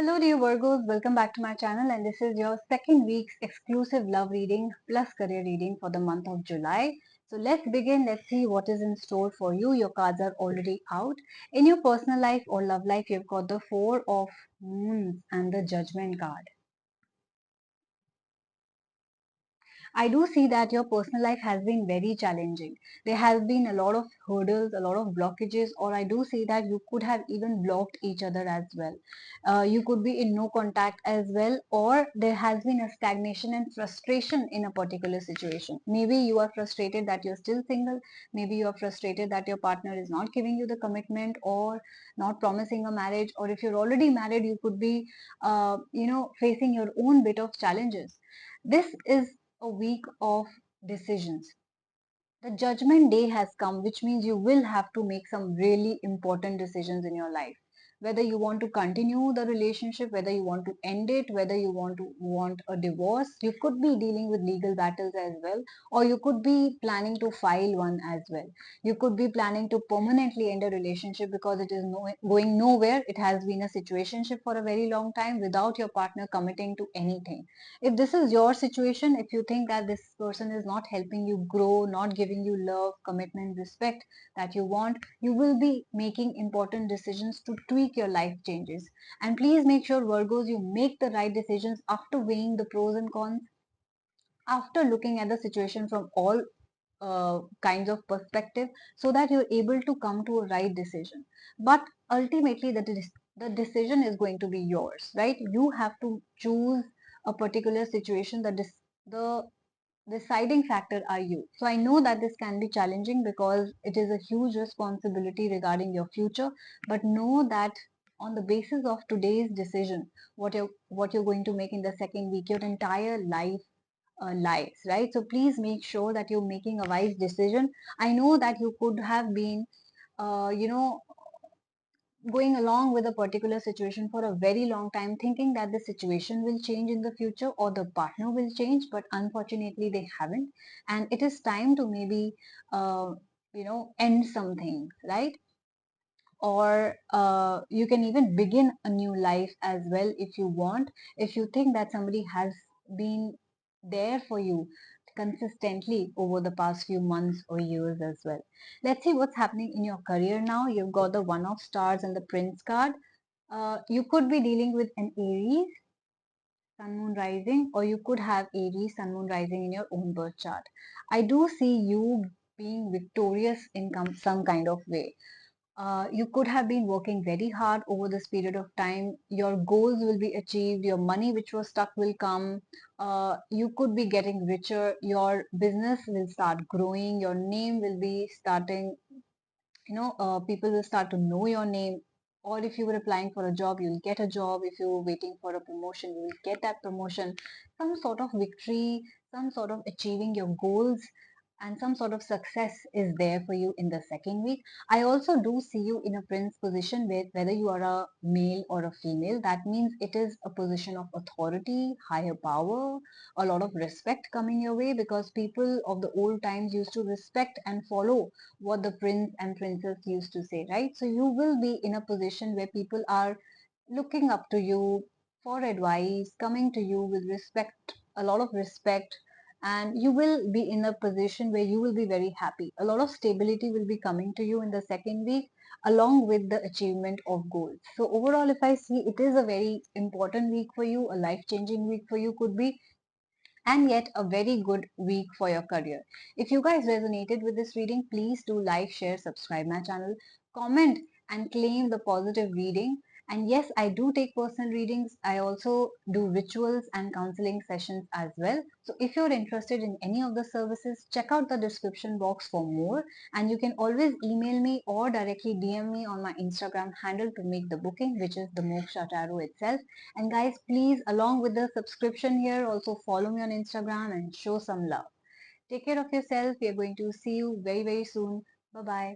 Hello dear Virgos, welcome back to my channel and this is your second week's exclusive love reading plus career reading for the month of July. So let's begin. Let's see what is in store for you. Your cards are already out. In your personal life or love life, you've got the Four of Moons and the Judgment card. I do see that your personal life has been very challenging. There has been a lot of hurdles, a lot of blockages, or I do see that you could have even blocked each other as well. You could be in no contact as well, or there has been a stagnation and frustration in a particular situation. Maybe you are frustrated that you're still single. Maybe you are frustrated that your partner is not giving you the commitment or not promising a marriage. Or if you're already married, you could be, facing your own bit of challenges. This is a week of decisions. The judgment day has come, which means you will have to make some really important decisions in your life. Whether you want to continue the relationship, whether you want to end it, whether you want a divorce, you could be dealing with legal battles as well, or you could be planning to file one as well. You could be planning to permanently end a relationship because it is going nowhere. It has been a situationship for a very long time without your partner committing to anything. If this is your situation, if you think that this person is not helping you grow, not giving you love, commitment, respect that you want, you will be making important decisions to tweak your life changes. And please make sure, Virgos, you make the right decisions after weighing the pros and cons, after looking at the situation from all kinds of perspective, so that you're able to come to a right decision. But ultimately, the decision is going to be yours, right? You have to choose a particular situation. The deciding factor are you. So I know that this can be challenging because it is a huge responsibility regarding your future, but know that on the basis of today's decision, what you're going to make in the second week, your entire life lies, right? So please make sure that you're making a wise decision. I know that you could have been, uh, you know, going along with a particular situation for a very long time, thinking that the situation will change in the future or the partner will change, but unfortunately they haven't. And it is time to maybe, end something, right? Or you can even begin a new life as well if you want, if you think that somebody has been there for you consistently over the past few months or years as well. Let's see what's happening in your career now. You've got the One of Stars and the Prince card. You could be dealing with an Aries sun moon rising, or you could have Aries sun moon rising in your own birth chart. I do see you being victorious in some kind of way. You could have been working very hard over this period of time. Your goals will be achieved. Your money, which was stuck, will come. You could be getting richer. Your business will start growing. Your name will be starting, people will start to know your name. Or if you were applying for a job, you'll get a job. If you were waiting for a promotion, you will get that promotion. Some sort of victory, some sort of achieving your goals, and some sort of success is there for you in the second week. I also do see you in a prince position, where whether you are a male or a female, that means it is a position of authority, higher power, a lot of respect coming your way, because people of the old times used to respect and follow what the prince and princess used to say, right? So you will be in a position where people are looking up to you for advice, coming to you with respect, a lot of respect, and you will be in a position where you will be very happy. A lot of stability will be coming to you in the second week, along with the achievement of goals. So overall, if I see, it is a very important week for you, a life changing week for you could be, and yet a very good week for your career. If you guys resonated with this reading, please do like, share, subscribe my channel, comment and claim the positive reading. And yes, I do take personal readings. I also do rituals and counseling sessions as well. So if you're interested in any of the services, check out the description box for more. And you can always email me or directly DM me on my Instagram handle to make the booking, which is the Moksha Tarot itself. And guys, please, along with the subscription here, also follow me on Instagram and show some love. Take care of yourself. We are going to see you very, very soon. Bye bye.